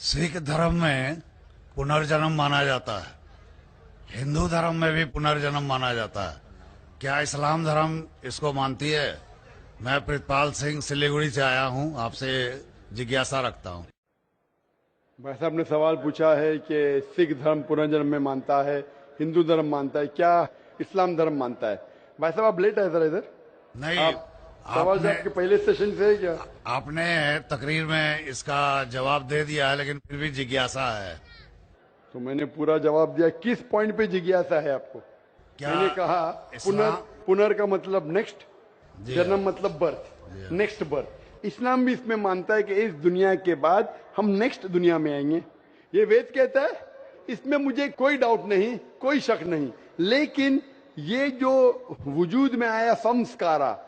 सिख धर्म में पुनर्जन्म माना जाता है, हिंदू धर्म में भी पुनर्जन्म माना जाता है। क्या इस्लाम धर्म इसको मानती है? मैं प्रितपाल सिंह सिलीगुड़ी से आया हूं, आपसे जिज्ञासा रखता हूं। भाई साहब ने सवाल पूछा है कि सिख धर्म पुनर्जन्म में मानता है, हिंदू धर्म मानता है, क्या इस्लाम धर्म मानता है। भाई साहब आप लेट आए सर इधर? नहीं, आप सवाल जो आपके पहले सेशन से है क्या? आपने तकरीर में इसका जवाब दे दिया है, लेकिन फिर भी जिज्ञासा है। तो मैंने पूरा जवाब दिया। किस पॉइंट पे जिज्ञासा है आपको? क्या मैंने कहा पुनर का मतलब नेक्स्ट, जन्म मतलब बर्थ, नेक्स्ट बर्थ। इस्लाम भी इसमें मानता है कि इस दुनिया के बाद हम नेक्स्ट दुनिया में आएंगे। ये वेद कहता है, इसमें मुझे कोई डाउट नहीं, कोई शक नहीं। लेकिन ये जो वजूद में आया संस्कारा,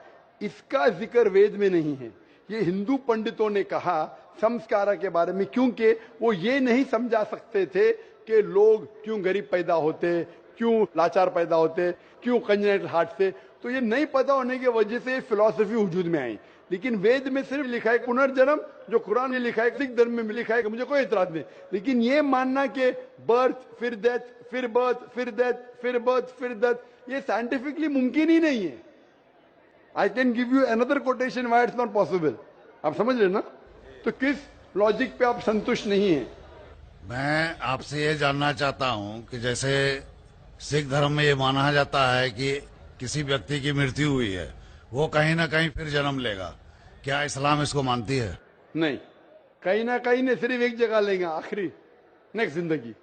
इसका जिक्र वेद में नहीं है। ये हिंदू पंडितों ने कहा संस्कारा के बारे में, क्योंकि वो ये नहीं समझा सकते थे कि लोग क्यों गरीब पैदा होते, क्यों लाचार पैदा होते, क्यों कंजेनिटल हार्ट से। तो ये नहीं पता होने की वजह से फिलॉसफी वजूद में आई। लेकिन वेद में सिर्फ लिखा है पुनर्जन्म, जो कुरान में लिखा है, सिख धर्म में लिखा है, मुझे कोई एतराज नहीं। लेकिन ये मानना कि बर्थ फिर डेथ फिर बर्थ फिर डेथ फिर बर्थ फिर डेथ, ये साइंटिफिकली मुमकिन ही नहीं है। I can give you another quotation why it's not possible. आप समझ रहे ना? तो किस लॉजिक पे आप संतुष्ट नहीं है? मैं आपसे ये जानना चाहता हूं कि जैसे सिख धर्म में ये माना जाता है कि किसी व्यक्ति की मृत्यु हुई है, वो कहीं ना कहीं फिर जन्म लेगा। क्या इस्लाम इसको मानती है? नहीं, कहीं ना कहीं ने सिर्फ एक जगह लेंगे, आखिरी नेक्स्ट जिंदगी।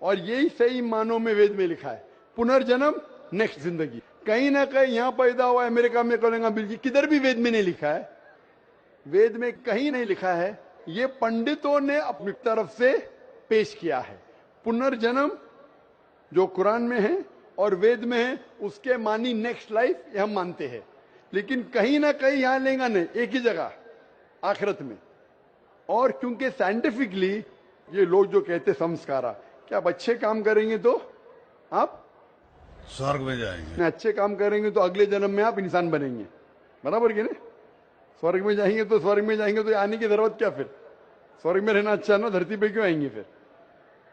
और यही सही मानों में वेद में लिखा है, पुनर्जन्म नेक्स्ट जिंदगी। कहीं ना कहीं यहां पैदा हुआ, अमेरिका में करेंगे बिल्कुल, किधर भी वेद में नहीं लिखा है। वेद में कहीं नहीं लिखा है। ये पंडितों ने अपनी तरफ से पेश किया है। पुनर्जन्म जो कुरान में है और वेद में है, उसके मानी नेक्स्ट लाइफ, ये हम मानते हैं। लेकिन कहीं ना कहीं यहां लेगा नहीं, एक ही जगह आखिरत में। और क्योंकि साइंटिफिकली ये लोग जो कहते संस्कारा, क्या आप अच्छे काम करेंगे तो आप स्वर्ग में जाएंगे, अच्छे काम करेंगे तो अगले जन्म में आप इंसान बनेंगे, बराबर कि नहीं? स्वर्ग में जाएंगे तो आने की जरूरत क्या फिर? स्वर्ग में रहना अच्छा ना, धरती पे क्यों आएंगे फिर?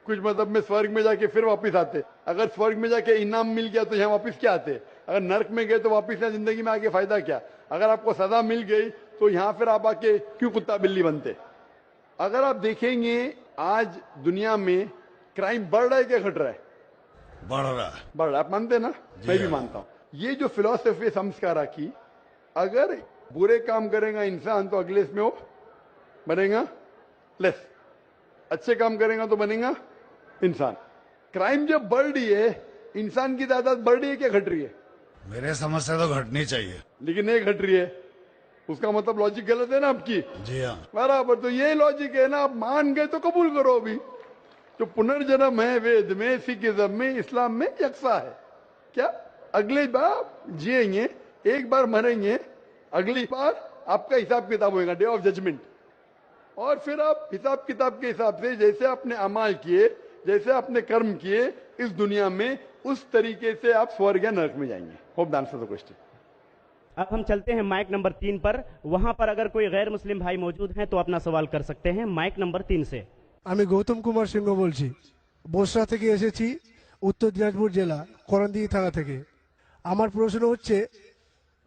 कुछ मतलब में स्वर्ग में जाके फिर वापस आते। अगर स्वर्ग में जाके इनाम मिल गया तो यहाँ वापस क्या आते? अगर नरक में गए तो वापस यहाँ जिंदगी में आके फायदा क्या? अगर आपको सजा मिल गई तो यहाँ फिर आप आके क्यों कुत्ता बिल्ली बनते? अगर आप देखेंगे आज दुनिया में क्राइम बढ़ रहा है क्या घट रहा है? बढ़ रहा है। बढ़ रहा है, आप मानते ना? मैं भी मानता हूँ। ये जो फिलोसफी संस्कारा की, अगर बुरे काम करेगा इंसान तो अगले इसमें वो बनेगा लेस, अच्छे काम करेगा तो बनेगा इंसान। क्राइम जब बढ़ रही है, इंसान की तादाद बढ़ रही है क्या घट रही है? मेरे समझ से तो घटनी चाहिए, लेकिन नहीं घट रही है। उसका मतलब लॉजिक गलत है ना आपकी? जी हाँ, बराबर। तो ये लॉजिक है ना, आप मान गए तो कबूल करो। अभी जो पुनर्जन्म है वेद में, सिखिज्म में, इस्लाम में यकसा है। क्या अगले बार जिएंगे, एक बार मरेंगे, अगली बार आपका हिसाब किताब होगा, डे ऑफ जजमेंट। और फिर आप हिसाब किताब के हिसाब से जैसे आपने अमाल किए, जैसे आपने कर्म किए इस दुनिया में, उस तरीके से आप स्वर्ग या नरक में जाएंगे। Hope the answer the question. अब हम चलते हैं माइक नंबर 3 पर। वहां पर अगर कोई गैर मुस्लिम भाई मौजूद हैं तो अपना सवाल कर सकते हैं माइक नंबर 3 से। আমি গৌতম কুমার সিংহ বলছি, বসরা থেকে এসেছি, উত্তর দিনাজপুর জেলা করণদিঘি থানা থেকে। আমার প্রশ্ন হচ্ছে,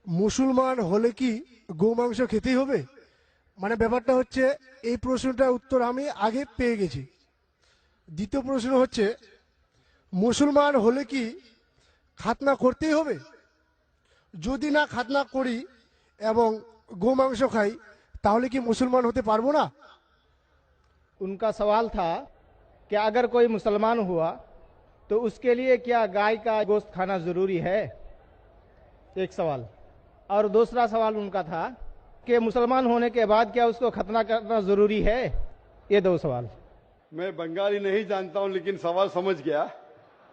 মুসলমান হলে কি গোমাংস খেতেই হবে? মানে ব্যাপারটা হচ্ছে, এই প্রশ্নটার উত্তর আমি আগে পেয়ে গেছি। দ্বিতীয় প্রশ্ন হচ্ছে, মুসলমান হলে কি খাতনা করতেই হবে? যদি না খাতনা করি এবং গোমাংস খাই, তাহলে কি মুসলমান হতে পারবো না? उनका सवाल था कि अगर कोई मुसलमान हुआ तो उसके लिए क्या गाय का गोश्त खाना जरूरी है? एक सवाल। और दूसरा सवाल उनका था कि मुसलमान होने के बाद क्या उसको खतना करना जरूरी है? ये दो सवाल। मैं बंगाली नहीं जानता हूं, लेकिन सवाल समझ गया।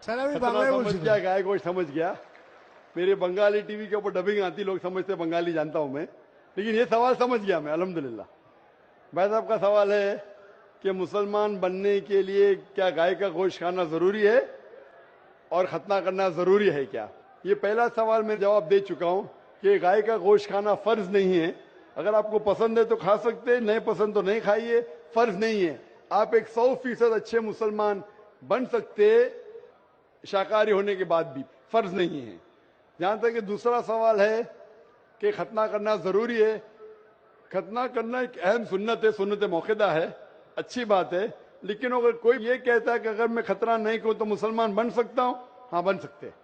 স্যার আমি खतना বাংলায় समझ বলছি। गया, गाय गोश्त समझ गया। मेरे बंगाली टीवी के ऊपर डबिंग आती, लोग समझते बंगाली जानता हूं मैं, लेकिन ये सवाल समझ गया मैं, अल्हम्दुलिल्लाह। भाई साहब का सवाल है कि मुसलमान बनने के लिए क्या गाय का गोश्त खाना जरूरी है और खतना करना जरूरी है क्या? ये पहला सवाल मैं जवाब दे चुका हूं कि गाय का गोश्त खाना फर्ज नहीं है। अगर आपको पसंद है तो खा सकते हैं, नहीं पसंद तो नहीं खाइए, फर्ज नहीं है। आप एक 100% अच्छे मुसलमान बन सकते शाकाहारी होने के बाद भी, फर्ज नहीं है। जहां तक कि दूसरा सवाल है कि खतना करना जरूरी है, खतना करना एक अहम सुन्नत है, सुन्नत मौक़िदा है, अच्छी बात है। लेकिन अगर कोई ये कहता है कि अगर मैं खतना नहीं करूं तो मुसलमान बन सकता हूं, हाँ बन सकते हैं।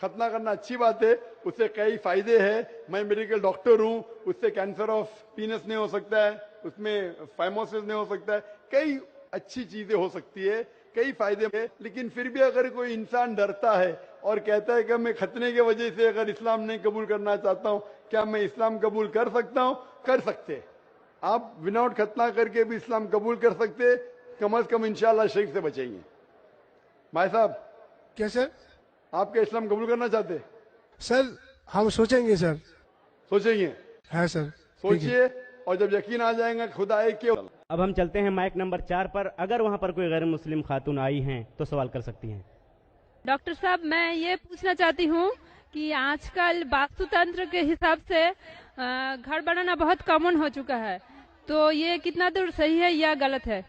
खतना करना अच्छी बात है, उससे कई फायदे हैं। मैं मेडिकल डॉक्टर हूं, उससे कैंसर ऑफ पीनस नहीं हो सकता है, उसमें फाइमोसिस नहीं हो सकता है, कई अच्छी चीजें हो सकती है, कई फायदे हैं। लेकिन फिर भी अगर कोई इंसान डरता है और कहता है कि मैं खतने की वजह से अगर इस्लाम नहीं कबूल करना चाहता हूं, क्या मैं इस्लाम कबूल कर सकता हूं? कर सकते। आप विदाउट खतना करके भी इस्लाम कबूल कर सकते, कम अज कम इंशाल्लाह शिर्क से बचेंगे। भाई साहब, क्या सर? आप क्या इस्लाम कबूल करना चाहते? सर हम सोचेंगे सर। सोचेंगे? है सर। सोचिए, और जब यकीन आ जाएगा खुदा एक के। अब हम चलते हैं माइक नंबर 4 पर। अगर वहां पर कोई गैर मुस्लिम खातून आई हैं तो सवाल कर सकती हैं। डॉक्टर साहब, मैं ये पूछना चाहती हूँ कि आजकल वास्तुतंत्र के हिसाब से घर बनाना बहुत कॉमन हो चुका है, तो ये कितना दूर सही है या गलत है?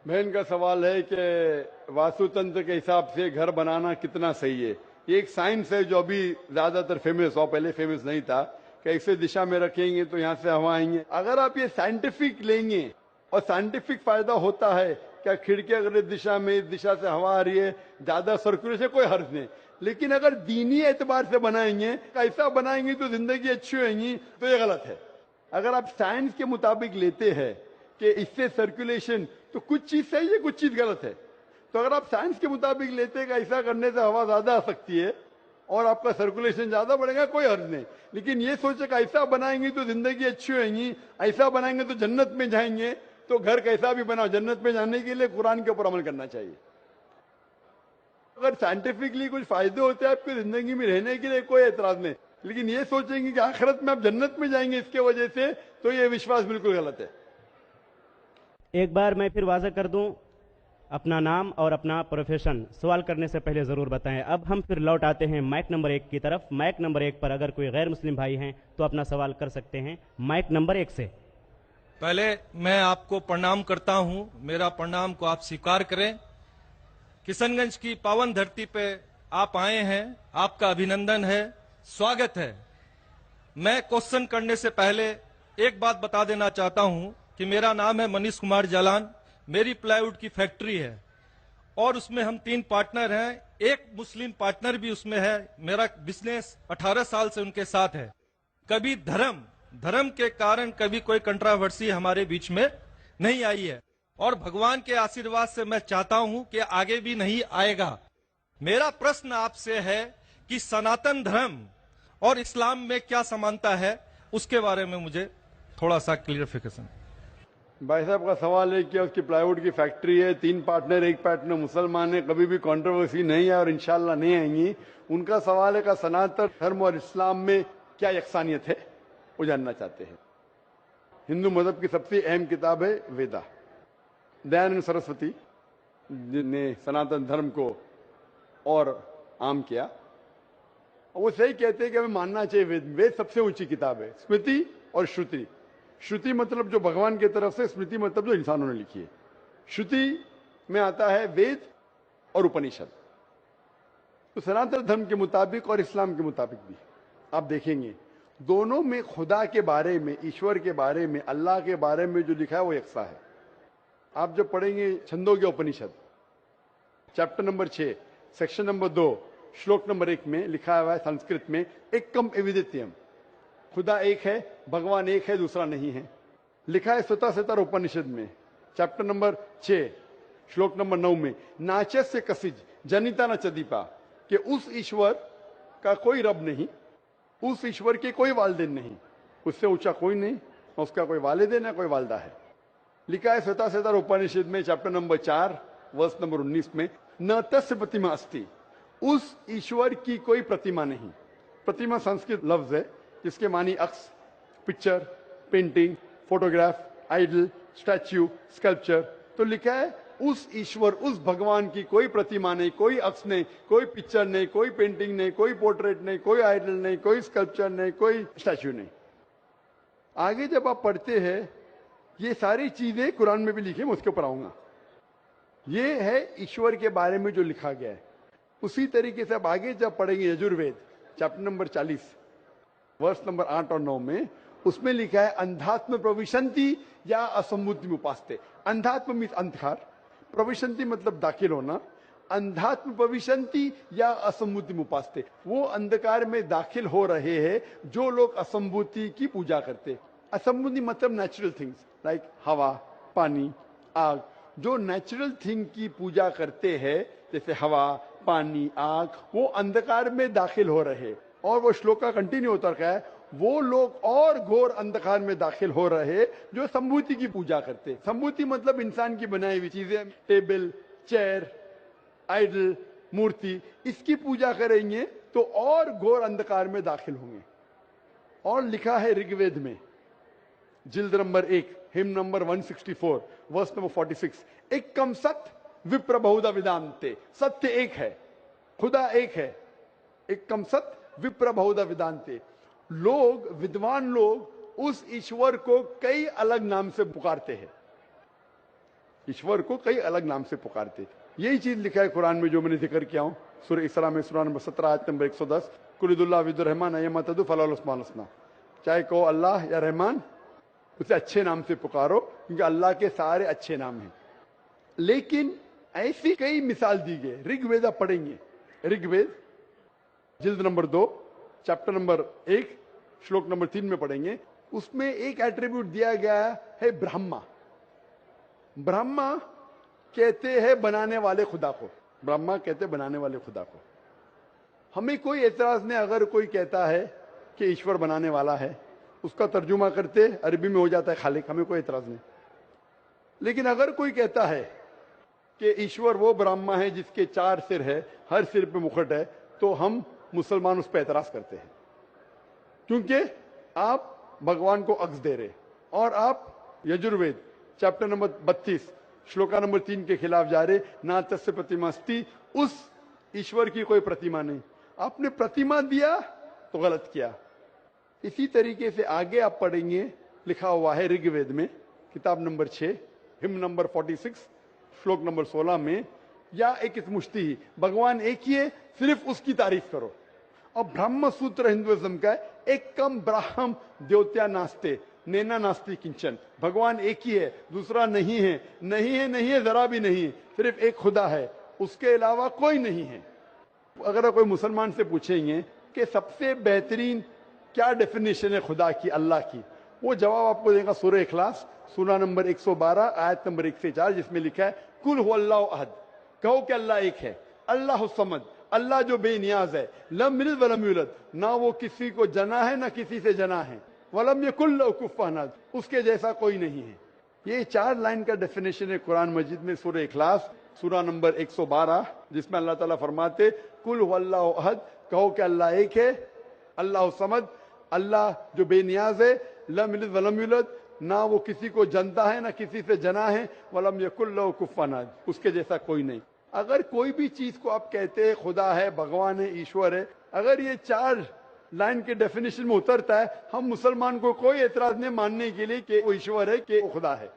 बहन का सवाल है कि वास्तुतंत्र के हिसाब से घर बनाना कितना सही है। ये एक साइंस है जो अभी ज्यादातर फेमस हो, पहले फेमस नहीं था। कैसे दिशा में रखेंगे तो यहाँ से हवा आएंगे। अगर आप ये साइंटिफिक लेंगे और साइंटिफिक फायदा होता है, क्या खिड़की अगर इस दिशा में, इस दिशा से हवा आ रही है, ज्यादा सर्कुलेशन, कोई हर्ज नहीं। लेकिन अगर दीनी एतबार से बनाएंगे, ऐसा बनाएंगे तो जिंदगी अच्छी होगी, तो ये गलत है। अगर आप साइंस के मुताबिक लेते हैं कि इससे सर्कुलेशन, तो कुछ चीज सही है, कुछ चीज गलत है। तो अगर आप साइंस के मुताबिक लेते हैं कि ऐसा करने से हवा ज्यादा आ सकती है और आपका सर्कुलेशन ज्यादा बढ़ेगा, कोई हर्ज नहीं। लेकिन ये सोचे कि ऐसा बनाएंगे तो जिंदगी अच्छी होगी, ऐसा बनाएंगे तो जन्नत में जाएंगे, तो घर कैसा भी बनाओ, जन्नत में जाने के लिए कुरान के ऊपर अमल करना चाहिए। अगर साइंटिफिकली कुछ फायदे होते हैं आपकी जिंदगी में रहने के लिए, कोई एतराज नहीं। लेकिन ये सोचेंगे कि आखिरत में आप जन्नत में जाएंगे इसके वजह से, तो ये विश्वास बिल्कुल गलत है। एक बार मैं फिर वाज़ह कर दूं, अपना नाम और अपना प्रोफेशन सवाल करने से पहले ज़रूर बताएं। अब हम फिर लौट आते हैं माइक नंबर 1 की तरफ। माइक नंबर 1 पर अगर कोई गैर मुस्लिम भाई हैं तो अपना सवाल कर सकते हैं माइक नंबर 1 से। पहले मैं आपको प्रणाम करता हूं, मेरा प्रणाम को आप स्वीकार करें। किशनगंज की पावन धरती पे आप आए हैं, आपका अभिनंदन है, स्वागत है। मैं क्वेश्चन करने से पहले एक बात बता देना चाहता हूं कि मेरा नाम है मनीष कुमार जालान, मेरी प्लाईवुड की फैक्ट्री है और उसमें हम 3 पार्टनर हैं, एक मुस्लिम पार्टनर भी उसमें है। मेरा बिजनेस 18 साल से उनके साथ है। कभी धर्म के कारण कभी कोई कंट्रोवर्सी हमारे बीच में नहीं आई है और भगवान के आशीर्वाद से मैं चाहता हूं कि आगे भी नहीं आएगा। मेरा प्रश्न आपसे है कि सनातन धर्म और इस्लाम में क्या समानता है, उसके बारे में मुझे थोड़ा सा क्लियरिफिकेशन। भाई साहब का सवाल है कि उसकी प्लाईवुड की फैक्ट्री है, 3 पार्टनर, एक पार्टनर मुसलमान है, कभी भी कंट्रोवर्सी नहीं है और इंशाल्लाह नहीं आएंगी। उनका सवाल है कि सनातन धर्म और इस्लाम में क्या यकसानियत है, वो जानना चाहते हैं। हिंदू मजहब की सबसे अहम किताब है वेदा। दयानंद सरस्वती ने सनातन धर्म को और आम किया। वो सही कहते हैं कि हमें मानना चाहिए वेद। वेद सबसे ऊंची किताब है। स्मृति और श्रुति। श्रुति मतलब जो भगवान की तरफ से, स्मृति मतलब जो इंसानों ने लिखी है। श्रुति में आता है वेद और उपनिषद। तो सनातन धर्म के मुताबिक और इस्लाम के मुताबिक भी आप देखेंगे दोनों में खुदा के बारे में, ईश्वर के बारे में, अल्लाह के बारे में जो लिखा है वो यकसा है। आप जब पढ़ेंगे छंदोग्य उपनिषद चैप्टर नंबर 6 सेक्शन नंबर 2 श्लोक नंबर 1 में लिखा हुआ है संस्कृत में, एकम एविदित्यम, खुदा एक है, भगवान एक है, दूसरा नहीं है। लिखा है स्वतः उपनिषद में चैप्टर नंबर 6 श्लोक नंबर 9 में, नाचस्य कसिज जनिता न चदीपा, कि उस ईश्वर का कोई रब नहीं, उस ईश्वर के कोई वालिदैन नहीं, उससे ऊंचा कोई नहीं, उसका कोई वालिदैन है, कोई वालदा है। लिखा है स्वतः उपनिषद में चैप्टर नंबर 4 वर्स नंबर 19 में, न तस्य प्रतिमा अस्ति, उस ईश्वर की कोई प्रतिमा नहीं। प्रतिमा संस्कृत लफ्ज है जिसके मानी अक्स, picture, painting, photograph, idol, statue, sculpture. तो लिखा है उस ईश्वर, उस भगवान की कोई प्रतिमा नहीं, कोई अक्स नहीं, कोई पिक्चर नहीं, कोई पेंटिंग नहीं, कोई पोर्ट्रेट नहीं, कोई आइडल नहीं, कोई स्कल्पचर नहीं, कोई स्टैच्यू नहीं। आगे जब आप पढ़ते हैं ये सारी चीजें कुरान में भी लिखी है, मैं उसके ऊपर आऊंगा। ये है ईश्वर के बारे में जो लिखा गया है। उसी तरीके से अब आगे जब पढ़ेंगे यजुर्वेद चैप्टर नंबर 40 वर्ष नंबर 8 और 9 में, उसमें लिखा है अंधात्म प्रविशंति या असंबुद्धि उपासते। अंधात्म मीन्स अंधकार, प्रविशंति मतलब दाखिल होना, अंधात्म प्रविशंति या असंबुद्धि उपासते, वो अंधकार में दाखिल हो रहे हैं जो लोग असंबुद्धि की पूजा करते। असंबुद्धि मतलब नेचुरल थिंग्स लाइक हवा, पानी, आग। जो नेचुरल थिंग की पूजा करते हैं जैसे हवा, पानी, आग, वो अंधकार में दाखिल हो रहे। और वो श्लोक का कंटिन्यू होता है, वो लोग और घोर अंधकार में दाखिल हो रहे जो संभूति की पूजा करते। संभूति मतलब इंसान की बनाई हुई चीजें, टेबल, चेयर, आइडल, मूर्ति, इसकी पूजा करेंगे तो और घोर अंधकार में दाखिल होंगे। और लिखा है ऋग्वेद में जिल्द number 1 hymn number 164 verse number 46, एक कम सत विप्र बहुधा विदांते। सत्य एक है, खुदा एक है, एक कम सत विप्र बहुधा विदांते। लोग, विद्वान लोग उस ईश्वर को कई अलग नाम से पुकारते हैं, ईश्वर को कई अलग नाम से पुकारते। यही चीज लिखा है कुरान में जो मैंने जिक्र किया हूं, सूरह इसरा में सूरह नंबर 17 आयत नंबर 110, कुलिदुल्लाह विदुर्रहमान अयमतदु फलालुस्मान हसना। चाहे कहो अल्लाह या रहमान, उसे अच्छे नाम से पुकारो क्योंकि अल्लाह के सारे अच्छे नाम हैं। लेकिन ऐसी कई मिसाल दी गई। ऋग्वेद आप पढ़ेंगे, ऋग्वेद जिल्द नंबर 2 चैप्टर नंबर 1 श्लोक नंबर 3 में पढ़ेंगे। उसमें एक एट्रीब्यूट दिया गया है ब्रह्मा। ब्रह्मा कहते हैं बनाने वाले खुदा को, ब्रह्मा कहते बनाने वाले खुदा को। हमें कोई एतराज नहीं अगर कोई कहता है कि ईश्वर बनाने वाला है, उसका तर्जुमा करते अरबी में हो जाता है खालिक, हमें कोई एतराज नहीं। लेकिन अगर कोई कहता है कि ईश्वर वो ब्रह्मा है जिसके 4 सिर है, हर सिर पे मुकुट है, तो हम मुसलमान उस पर एतराज करते हैं, क्योंकि आप भगवान को अक्स दे रहे। और आप Yajurveda chapter number 32 shloka number 3 के खिलाफ जा रहे। ना तस्य प्रतिमास्ति, उस ईश्वर की कोई प्रतिमा नहीं। आपने प्रतिमा दिया तो गलत किया। इसी तरीके से आगे आप पढ़ेंगे, लिखा हुआ है ऋग्वेद में किताब नंबर 6 हिम नंबर 46 श्लोक नंबर 16 में, या एक मुश्ती ही, भगवान एक ही है, सिर्फ उसकी तारीफ करो। और ब्रह्म सूत्र हिंदुइज्म का है, एक कम ब्राह्म द्योत्या नास्ते नैना नास्ति किंचन। भगवान एक ही है, दूसरा नहीं है, नहीं है, नहीं है, जरा भी नहीं है, सिर्फ एक खुदा है, उसके अलावा कोई नहीं है। अगर कोई मुसलमान से पूछेंगे कि सबसे बेहतरीन क्या डेफिनेशन है खुदा की, अल्लाह की, वो जवाब आपको देगा सूरह इखलास सूरा नंबर 112 आयत नंबर 1 से 4, जिसमें लिखा है कुल हुवल्लाहु अहद, कहो कि अल्लाह एक है, अल्लाह समद, अल्लाह जो बेनियाज है, लम यलिद वलम यूलद, ना वो किसी को जना है ना किसी से जना है, वलम यकुल लहू कुफुवन अहद, उसके जैसा कोई नहीं है। ये 4 लाइन का डेफिनेशन है कुरान मजीद में सूरह इखलास सूरा नंबर 112, जिसमें अल्लाह ताला फरमाते कुल हुवल्लाहु अहद, कहो कि अल्लाह एक है, अल्लाह समद, अल्लाह जो बेनियाज है, लम यलिद वलम यूलद, ना वो किसी को जनता है ना किसी से जना है, वलम यकुल लहू कुफुवन अहद, उसके जैसा कोई नहीं। अगर कोई भी चीज को आप कहते हैं खुदा है, भगवान है, ईश्वर है, अगर ये 4 लाइन के डेफिनेशन में उतरता है, हम मुसलमान को कोई एतराज नहीं मानने के लिए कि वो ईश्वर है, कि वो खुदा है।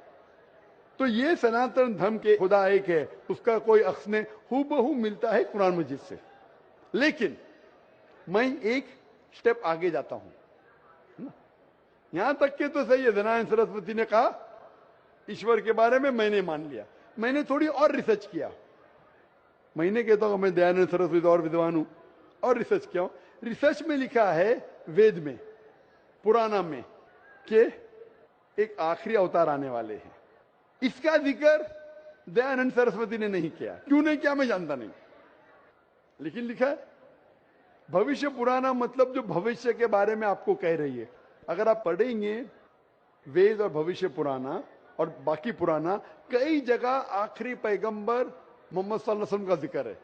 तो ये सनातन धर्म के खुदा एक है, उसका कोई अक्स नहीं, हूबहू मिलता है कुरान मजीद से। लेकिन मैं एक स्टेप आगे जाता हूं, यहां तक के तो सही है, दयानंद सरस्वती ने कहा ईश्वर के बारे में, मैंने मान लिया। मैंने थोड़ी और रिसर्च किया। मैंने कहता हूं मैं दयानंद सरस्वती और विद्वान हूं, और रिसर्च किया। रिसर्च में लिखा है वेद में, पुराना में, कि एक आखिरी अवतार आने वाले हैं। इसका जिक्र दयानंद सरस्वती ने नहीं किया। क्यों नहीं किया मैं जानता नहीं, लेकिन लिखा है भविष्य पुराना, मतलब जो भविष्य के बारे में आपको कह रही है। अगर आप पढ़ेंगे वेद और भविष्य पुराना और बाकी पुराना, कई जगह आखिरी पैगंबर मोहम्मद सल्लल्लाहु अलैहि वसल्लम का जिक्र है।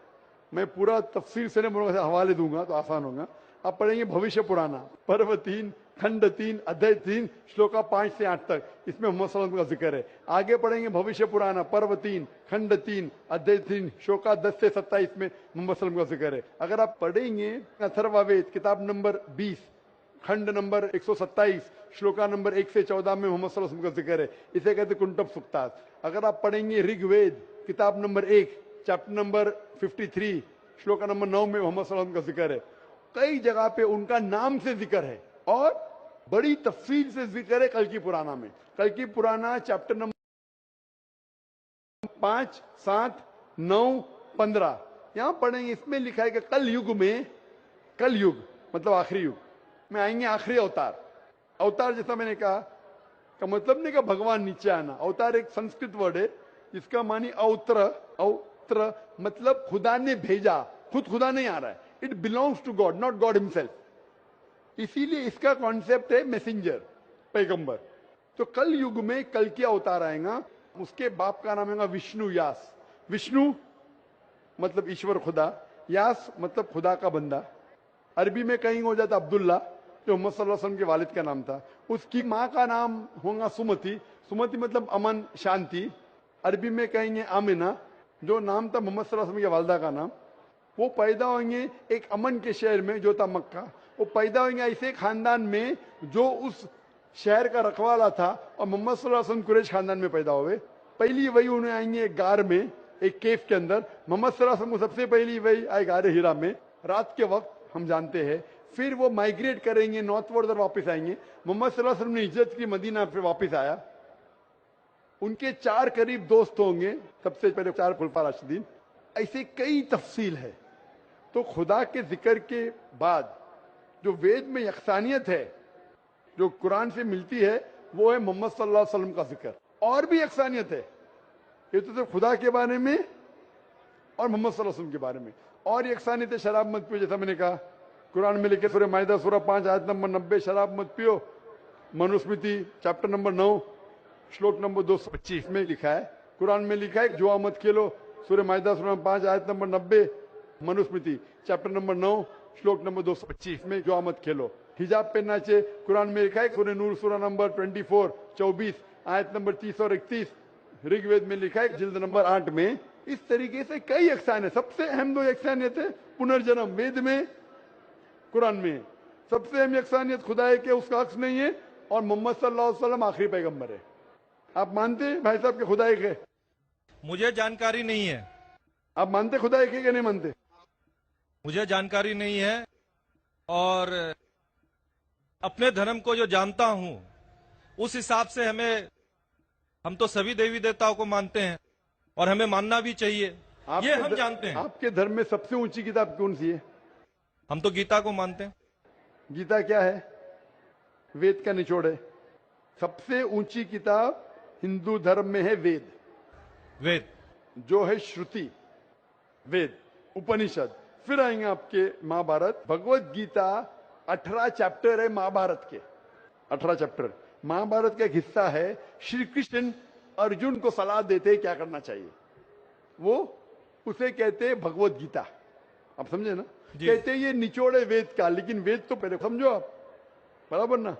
मैं पूरा तफसीर से हवाले दूंगा तो आसान होगा। आप पढ़ेंगे भविष्य पुराना पर्व 3 खंड 3 अध्याय 3 श्लोका 5 से 8 तक, इसमें मोहम्मद सल्लल्लाहु अलैहि वसल्लम का जिक्र है। आगे पढ़ेंगे भविष्य पुराना पर्व 3 खंड 3 अध्याय 3 श्लोका 10 से 27 में मोहम्मद सल्लल्लाहु अलैहि वसल्लम का जिक्र है। अगर आप पढ़ेंगे अथर्ववेद किताब नंबर 20 खंड नंबर 127 श्लोका नंबर 1 से 14 में मोहम्मद सल्लल्लाहु अलैहि वसल्लम का जिक्र है। इसे कहते कुंटब सुक्तात। अगर आप पढ़ेंगे ऋग्वेद किताब number 1 chapter number 53 shloka number 9 में मोहम्मद सल्लल्लाहु अलैहि वसल्लम का जिक्र है। कई जगह पे उनका नाम से जिक्र है और बड़ी तफसील से जिक्र है कल की पुराना में। कल की पुराना चैप्टर नंबर 5, 7, 9, 15 यहां पढ़ेंगे। इसमें लिखा है कि कल युग मतलब आखिरी युग में आएंगे आखिरी अवतार। अवतार जैसा मैंने कहा का मतलब नहीं कि भगवान नीचे आना। अवतार एक संस्कृत वर्ड है जिसका मानी अवत्र मतलब खुदा ने भेजा। खुद खुदा नहीं आ रहा है, it belongs to God, not God himself. इसीलिए इसका कॉन्सेप्ट है मैसेंजर, पैगंबर। तो कल युग में कल की अवतार आएगा। उसके बाप का नाम है विष्णु यास। विष्णु मतलब ईश्वर खुदा, यास मतलब खुदा का बंदा। अरबी में कहीं हो जाता अब्दुल्ला जो मोहम्मद सल्लल्लाहु अलैहि वसल्लम के वालिद का नाम था। उसकी माँ का नाम होगा सुमति। सुमति मतलब अमन शांति। अरबी में कहेंगे आमिना जो नाम था मोहम्मद सल्लल्लाहु अलैहि वसल्लम के वालिदा का नाम। वो पैदा होंगे एक अमन के शहर में जो था मक्का। वो पैदा होंगे ऐसे खानदान में जो उस शहर का रखवाला था और मोहम्मद सल्लल्लाहु अलैहि वसल्लम कुरैश खानदान में पैदा हुए। पहली वही उन्हें आएंगे एक गार में, एक केव के अंदर। मोहम्मद सल्लल्लाहु अलैहि वसल्लम को सबसे पहली वही आए गार हिरा में रात के वक्त, हम जानते हैं। फिर वो माइग्रेट करेंगे नॉर्थवर्ड और वापस आएंगे। मोहम्मद सल्लल्लाहु अलैहि वसल्लम ने हिजरत की, मदीना पे वापस आया। उनके 4 करीब दोस्त होंगे, सबसे पहले 4 खुलफा राशिदीन। ऐसे कई तफसील है। तो खुदा के जिक्र के बाद जो वेद में यकसानियत है जो कुरान से मिलती है वो है मोहम्मद सल्लल्लाहु अलैहि वसल्लम का जिक्र। और भी यकसानियत है, ये तो सिर्फ खुदा के बारे में और मोहम्मद सल्लल्लाहु अलैहि वसल्लम के बारे में। और यकसानियत है शराब मत पियो, जैसा मैंने कहा कुरान में लिखे सूरह माइदा सूरह 5 आयत नंबर 90 शराब मत पियो। मनुस्मृति चैप्टर नंबर 9 श्लोक नंबर 225 में लिखा है। कुरान में लिखा है जुआ मत खेलो, सूरह माइदा सूरह 5 आयत नंबर 90। मनुस्मृति चैप्टर नंबर 9 श्लोक नंबर 225 में जुआ मत खेलो। हिजाब पहनना चाहिए, कुरान में लिखा है सूरह नूर सूरह नंबर 24 आयत नंबर 30 और 31। ऋग्वेद में लिखा है जिल्द नंबर 8 में। इस तरीके से कई यकसान है। सबसे अहम 2 यकसानियत है पुनर्जन्म, वेद में कुरान में। सबसे अहम यकसानियत खुदा है कि उसका अक्स नहीं है और मोहम्मद सल्लल्लाहु अलैहि वसल्लम आखिरी पैगंबर है। आप मानते हैं भाई साहब के खुदा एक है? मुझे जानकारी नहीं है। आप मानते खुदा एक है कि नहीं मानते? मुझे जानकारी नहीं है और अपने धर्म को जो जानता हूं उस हिसाब से हम तो सभी देवी देवताओं को मानते हैं और हमें मानना भी चाहिए, ये हम जानते हैं। आपके धर्म में सबसे ऊंची किताब कौन सी है? हम तो गीता को मानते हैं। गीता क्या है? वेद का निचोड़ है। सबसे ऊंची किताब हिंदू धर्म में है वेद जो है श्रुति, वेद, उपनिषद। फिर आएंगे आपके महाभारत। भगवत गीता 18 चैप्टर है महाभारत के, 18 चैप्टर। महाभारत का एक हिस्सा है। श्री कृष्ण अर्जुन को सलाह देते हैं क्या करना चाहिए, वो उसे कहते हैं भगवत गीता। आप समझे ना? कहते हैं ये निचोड़ है वेद का, लेकिन वेद तो पहले समझो आप, बराबर ना?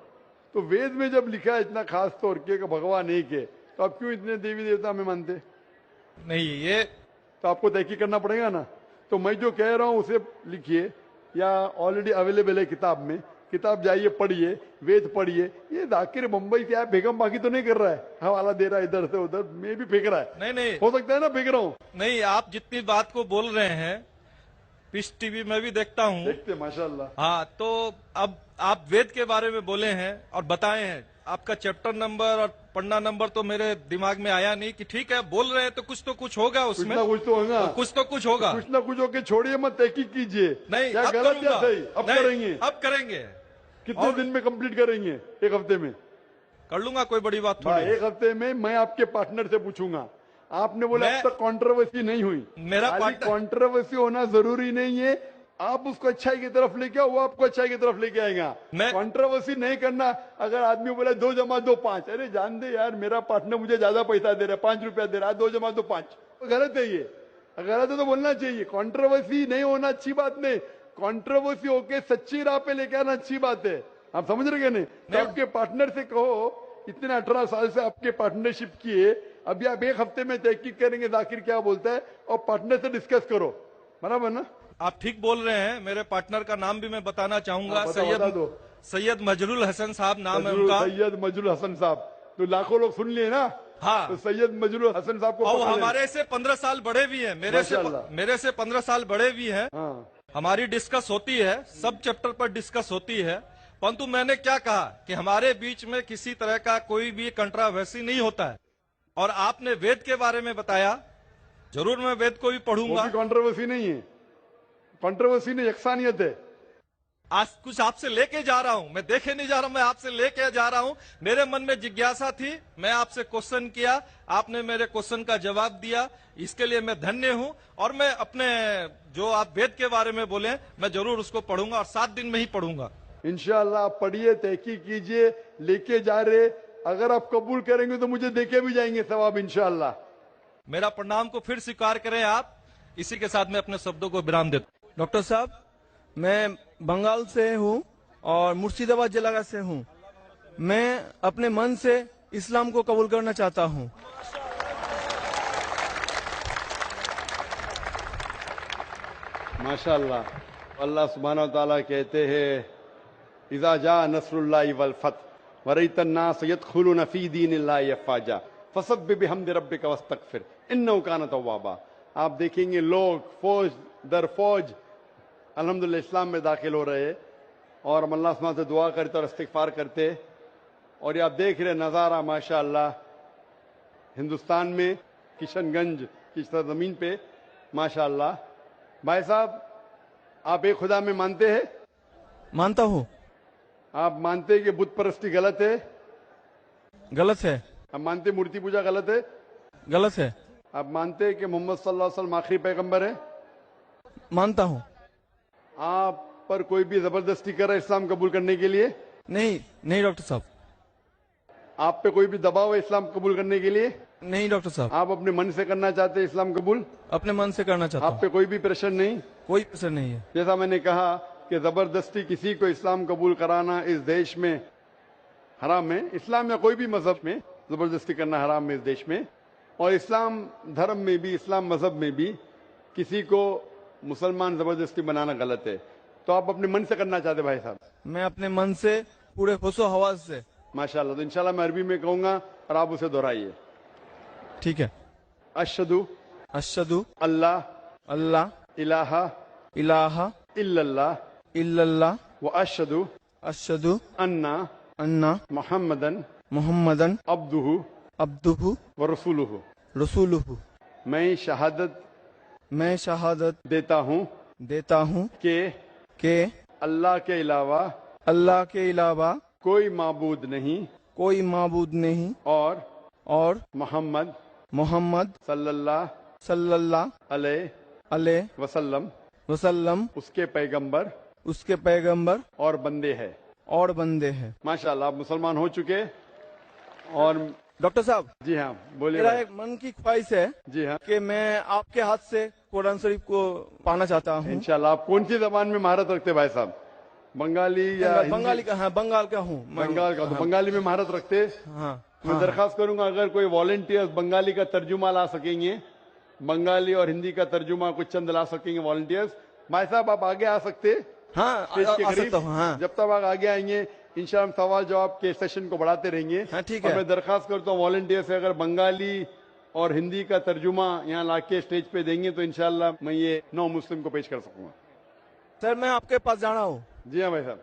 तो वेद में जब लिखा है इतना खास तौर के भगवान एक है, तो आप क्यों इतने देवी देवता में मानते नहीं? ये तो आपको तहकीक करना पड़ेगा ना। तो मैं जो कह रहा हूं उसे लिखिए या ऑलरेडी अवेलेबल है किताब में। किताब जाइए पढ़िए, वेद पढ़िए। ये जाकिर मुंबई से आया बेगम बाकी तो नहीं कर रहा है, हवाला दे रहा है इधर से उधर, मैं भी फेंक रहा है। नहीं हो सकता है ना फेंक रहा हूं। नहीं, आप जितनी बात को बोल रहे हैं पीस टीवी में भी देखता हूं। देखते माशाल्लाह। हाँ, तो अब आप वेद के बारे में बोले हैं और बताए हैं। आपका चैप्टर नंबर और पन्ना नंबर तो मेरे दिमाग में आया नहीं कि ठीक है बोल रहे हैं तो कुछ होगा उसमें। कुछ तो होगा, कुछ तो कुछ होगा। कुछ ना कुछ होके छोड़िए, मत तहकीक कीजिए। नहीं, क्या अब गलत या सही? अब नहीं, करेंगे। अब करेंगे। कितने दिन में कंप्लीट करेंगे? 1 हफ्ते में कर लूंगा, कोई बड़ी बात थोड़ी। 1 हफ्ते में मैं आपके पार्टनर से पूछूंगा। आपने बोला अब तक कंट्रोवर्सी नहीं हुई। मेरा पार्टनर कंट्रोवर्सी होना जरूरी नहीं है। आप उसको अच्छाई की तरफ लेके आओ, वो आपको अच्छाई की तरफ लेके आएगा। कंट्रोवर्सी नहीं करना। अगर आदमी बोले 2 जमा 2 5, अरे जान दे यार, मेरा पार्टनर मुझे ज्यादा पैसा दे रहा है, 5 रुपया दे रहा है, 2 जमा 2 5, गलत है ये। गलत है तो बोलना चाहिए। कंट्रोवर्सी नहीं होना अच्छी बात नहीं, कंट्रोवर्सी होके सच्ची राह पे लेके आना अच्छी बात है। आप समझ रहे नहीं? तो आपके पार्टनर से कहो, इतने 18 साल से आपके पार्टनरशिप किए, अभी आप 1 हफ्ते में तहकीक करेंगे जाकिर क्या बोलता है और पार्टनर से डिस्कस करो, बराबर ना? आप ठीक बोल रहे हैं। मेरे पार्टनर का नाम भी मैं बताना चाहूंगा। बता दो। सैयद मजरुल हसन साहब नाम है मजरूर उनका। सैयद मजरूर हसन साहब, तो लाखों लोग सुन लिए ना। हाँ। तो सैयद मजरूर हसन साहब को और वो पकड़ लेना। हमारे से 15 साल बड़े भी हैं, माशाल्लाह। मेरे से 15 साल बड़े भी हैं। हाँ, हमारी डिस्कस होती है, सब चैप्टर पर डिस्कस होती है, परंतु मैंने क्या कहा कि हमारे बीच में किसी तरह का कोई भी कंट्रोवर्सी नहीं होता है। और आपने वेद के बारे में बताया, जरूर मैं वेद को भी वो पढ़ूंगा। भी कंट्रोवर्सी नहीं है, कंट्रोवर्सी नहीं, यकसानियत है। आज कुछ आपसे लेके जा रहा हूं, मैं देखे नहीं जा रहा हूं, मैं आपसे लेके जा रहा हूं। मेरे मन में जिज्ञासा थी, मैं आपसे क्वेश्चन किया, आपने मेरे क्वेश्चन का जवाब दिया, इसके लिए मैं धन्य हूं। और मैं अपने जो आप वेद के बारे में बोले, मैं जरूर उसको पढ़ूंगा और 7 दिन में ही पढ़ूंगा। इंशाल्लाह आप पढ़िए, तहकीक कीजिए, लेके जा रहे। अगर आप कबूल करेंगे तो मुझे देके भी जाएंगे सवाब इंशाल्लाह। मेरा प्रणाम को फिर स्वीकार करें आप। इसी के साथ मैं अपने शब्दों को विराम देता हूं। डॉक्टर साहब, मैं बंगाल से हूँ और मुर्शिदाबाद जिला से हूँ। मैं अपने मन से इस्लाम को कबूल करना चाहता हूँ। माशाअल्लाह। अल्लाह सुब्हानहू व तआला कहते हैं, इज़ा जा नस्रुल्लाहि वल फतह वरअयतन नास यदखुलून फी दीनिल्लाहि अफ़वाजा फसब्बिह बिहम्दि रब्बिका वस्तगफिर इन्नहु कान तव्वाबा। आप देखेंगे लोग फौज दर फौज अल्हम्दुलिल्लाह इस्लाम में दाखिल हो रहे हैं और हम अल्लाह सुब्हानहू से दुआ करते और इस्तिगफार करते। और ये आप देख रहे नज़ारा माशाअल्लाह हिंदुस्तान में किशनगंज की सरजमीन पे माशाअल्लाह। भाई साहब, आप एक खुदा में मानते हैं? मानता हूँ। आप मानते हैं कि बुत परस्ती गलत है? गलत है। आप मानते हैं मूर्ति पूजा गलत है? गलत है। आप मानते हैं कि मोहम्मद सल्लल्लाहु अलैहि वसल्लम आखिरी पैगंबर है? मानता हूँ। आप पर कोई भी जबरदस्ती कर रहा है इस्लाम कबूल करने के लिए? नहीं, नहीं डॉक्टर साहब। आप पे कोई भी दबाव है इस्लाम कबूल करने के लिए? नहीं डॉक्टर साहब। आप अपने मन से करना चाहते हैं इस्लाम कबूल? अपने मन से करना चाहता आप हूँ। पे कोई भी प्रेशर नहीं? कोई प्रेशर नहीं है। जैसा मैंने कहा कि जबरदस्ती किसी को इस्लाम कबूल कराना इस देश में हराम है। इस्लाम या कोई भी मजहब में जबरदस्ती करना हराम है इस देश में। और इस्लाम धर्म में भी, इस्लाम मजहब में भी किसी को मुसलमान जबरदस्ती बनाना गलत है। तो आप अपने मन से करना चाहते भाई साहब? मैं अपने मन से पूरे होशो हवास से। माशाल्लाह। तो इंशाल्लाह मैं अरबी में कहूंगा और आप उसे दोहराइए। ठीक है। अशहदु अशहदु अल्लाह अल्लाह इलाहा इलाहा इल्लल्लाह इल्लल्लाह व अशहदु अशहदु अन्ना अन्ना मुहम्मदन मुहम्मदन अब्दुहु अब्दुहु व रसूलुहु। रसूलुहु। मैं शहादत देता हूँ कि अल्लाह के अलावा कोई माबूद नहीं और मोहम्मद सल्लल्लाहु अलैहि वसल्लम उसके पैगंबर और बंदे हैं। माशाल्लाह, आप मुसलमान हो चुके। और डॉक्टर साहब, जी हाँ, बोलिए मेरा भाई। एक मन की ख्वाहिश है जी हाँ, कि मैं आपके हाथ से कुरान शरीफ को पाना चाहता हूँ। इंशाल्लाह। आप कौन सी जबान में महारत रखते हैं भाई साहब? बंगाली या हिंदी? बंगाली का? हाँ, बंगाल का हूँ। बंगाल का। तो बंगाली में महारत रखते हैं? हाँ। मैं दरखास्त करूंगा अगर कोई वॉलंटियर्स बंगाली का तर्जुमा ला सकेंगे, बंगाली और हिंदी का तर्जुमा कुछ चंद ला सकेंगे वॉलंटियर्स। भाई साहब, आप आगे आ सकते हैं हाँ, स्टेज के आ करीब। सकता हूँ। हाँ। जब तक आप आगे आएंगे इंशाल्लाह हम सवाल जवाब के सेशन को बढ़ाते रहेंगे। हाँ, ठीक और है। मैं दरखास्त करता हूँ वॉलंटियर से, अगर बंगाली और हिंदी का तर्जुमा यहाँ लाके स्टेज पे देंगे तो इंशाल्लाह मैं ये नौ मुस्लिम को पेश कर सकूंगा। सर, मैं आपके पास जाना हूँ। जी हाँ भाई साहब।